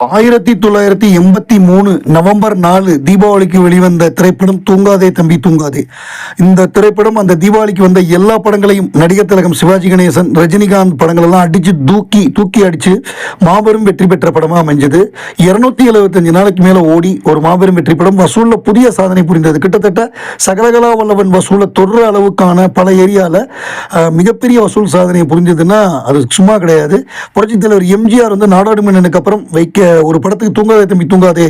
1983 November 4 தீபாவளிக்கு வெளிவந்த திரைப்படம் தூங்காதே தம்பி தூங்காதே. இந்த திரைப்படம் அந்த தீபாவளிக்கு வந்த எல்லா படங்களையும் நடிகர் திலகம் சிவாஜி கணேசன், ரஜினிகாந்த் படங்கள் எல்லாம் அடிச்சு தூக்கி அடிச்சு மாபெரும் வெற்றி பெற்ற படமாக அமைஞ்சது. 275 நாளைக்கு மேல ஓடி ஒரு மாபெரும் வெற்றி படம். வசூல்ல புதிய சாதனை புரிந்தது. கிட்டத்தட்ட சகலகலா வல்லவன் வசூலை தொடர அளவுக்கான பல ஏரியால மிகப்பெரிய வசூல் சாதனை புரிஞ்சதுன்னா அது சும்மா கிடையாது. புரட்சித் தலைவர் எம்ஜிஆர் வந்து நாடாடு மன்னனுக்கு அப்புறம் வைக்க ஒரு படத்துக்கு தூங்காதே தம்பி தூங்காதே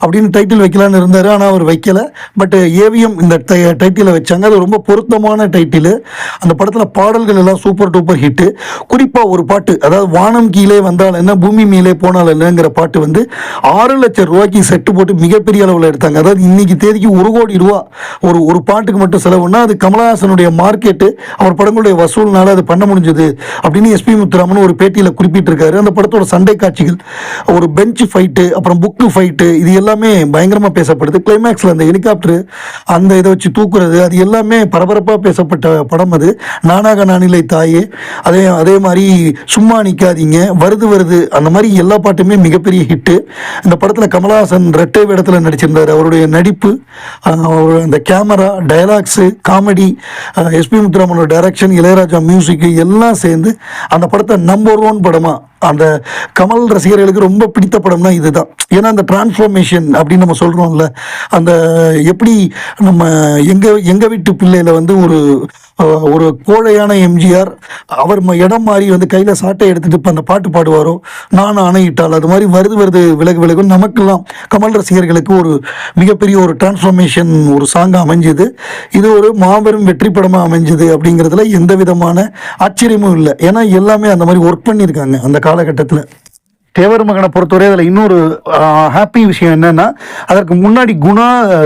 அப்படின்னு டைட்டில் வைக்கலான்னு இருந்தாரு. ஆனால் அவர் வைக்கல. பட் ஏவிஎம் இந்த டைட்டிலை வச்சாங்க. அது ரொம்ப பொருத்தமான டைட்டில். அந்த படத்தில் பாடல்கள் எல்லாம் சூப்பர் டூப்பர் ஹிட்டு. குறிப்பாக ஒரு பாட்டு, அதாவது வானம் கீழே வந்தால் என்ன பூமி மேலே போனால் என்னங்கிற பாட்டு வந்து 6 லட்சம் ரூபாய்க்கு செட்டு போட்டு மிகப்பெரிய அளவில் எடுத்தாங்க. அதாவது இன்னைக்கு தேதிக்கு 1 கோடி ரூபா ஒரு பாட்டுக்கு மட்டும் செலவுன்னா அது கமலஹாசனுடைய மார்க்கெட்டு, அவர் படங்களுடைய வசூல்னால அது பண்ண முடிஞ்சது அப்படின்னு எஸ்பி முத்துராமன் ஒரு பேட்டியில் குறிப்பிட்டிருக்காரு. அந்த படத்தோட சண்டை காட்சிகள், ஒரு பெஞ்ச் ஃபைட்டு, அப்புறம் புக்கு ஃபைட்டு, இது எல்லாமே பயங்கரமாக பேசப்படுது. கிளைமேக்ஸில் அந்த ஹெலிகாப்டர் அந்த இதை வச்சு தூக்குறது, அது எல்லாமே பரபரப்பாக பேசப்பட்ட படம் அது. நானாக நானிலை தாயே, அதே மாதிரி சும்மா நிற்காதீங்க, வருது அந்த மாதிரி எல்லா பாட்டுமே மிகப்பெரிய ஹிட்டு. இந்த படத்தில் கமலஹாசன் ரெட்டை வேடத்தில் நடிச்சிருந்தார். அவருடைய நடிப்பு, அந்த கேமரா, டயலாக்ஸு, காமெடி, எஸ்பி முத்துராமனோட டைரக்ஷன், இளையராஜா மியூசிக் எல்லாம் சேர்ந்து அந்த படத்தை நம்பர் 1 படமாக அந்த கமல் ரசிகர்களுக்கு ரொம்ப பிடித்த படம்னா இதுதான். ஏன்னா அந்த டிரான்ஸ்ஃபர்மேஷன் அப்படின்னு நம்ம சொல்கிறோம்ல, அந்த எப்படி நம்ம எங்கள் வீட்டு பிள்ளையில் வந்து ஒரு கோழையான எம்ஜிஆர் அவர் இடம் மாறி வந்து கையில் சாட்டை எடுத்துகிட்டு இப்போ அந்த பாட்டு பாடுவாரோ, நான் ஆணையிட்டால், அது மாதிரி வருது விலகு நமக்கெல்லாம் கமல் ரசிகர்களுக்கு ஒரு மிகப்பெரிய ஒரு டிரான்ஸ்ஃபர்மேஷன் ஒரு சாங்காக அமைஞ்சுது. இது ஒரு மாபெரும் வெற்றி படமாக அமைஞ்சுது அப்படிங்கிறதுல எந்த விதமான ஆச்சரியமும் இல்லை. ஏன்னா எல்லாமே அந்த மாதிரி ஒர்க் பண்ணியிருக்காங்க அந்த காலகட்டத்தில். தேவர் மகனை பொறுத்தவரை அதில் இன்னொரு ஹாப்பி விஷயம் என்னன்னா, அதற்கு முன்னாடி குணா,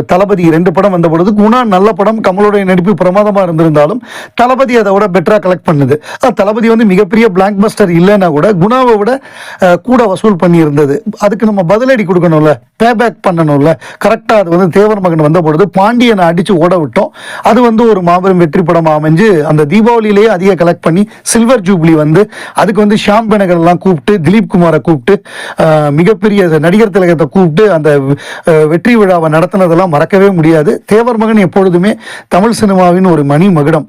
தளபதி 2 படம் வந்த பொழுது குணா நல்ல படம், கமலுடைய நடிப்பு பிரமாதமாக இருந்திருந்தாலும் தளபதி அதை விட பெட்டராக கலெக்ட் பண்ணுது. தளபதி வந்து மிகப்பெரிய பிளாக் பஸ்டர் இல்லைன்னா கூட குணாவை விட கூட வசூல் பண்ணி இருந்தது. அதுக்கு நம்ம பதிலடி கொடுக்கணும்ல, பேபேக் பண்ணணும்ல. கரெக்டாக அது வந்து தேவர் மகன் வந்த பொழுது பாண்டியனை அடித்து ஓட விட்டோம். அது வந்து ஒரு மாபெரும் வெற்றி படமாக அமைஞ்சு அந்த தீபாவளியிலேயே அதிக கலெக்ட் பண்ணி சில்வர் ஜூப்ளி வந்து அதுக்கு வந்து ஷாம் பெனகர்லாம் கூப்பிட்டு, திலீப் குமாரை கூப்பிட்டு, மிகப்பெரிய நடிகர் திலகத்தை கூப்பிட்டு அந்த வெற்றி விழாவை நடத்தினதெல்லாம் மறக்கவே முடியாது. தேவர் மகன் எப்பொழுதுமே தமிழ் சினிமாவின் ஒரு மணி மகுடம்.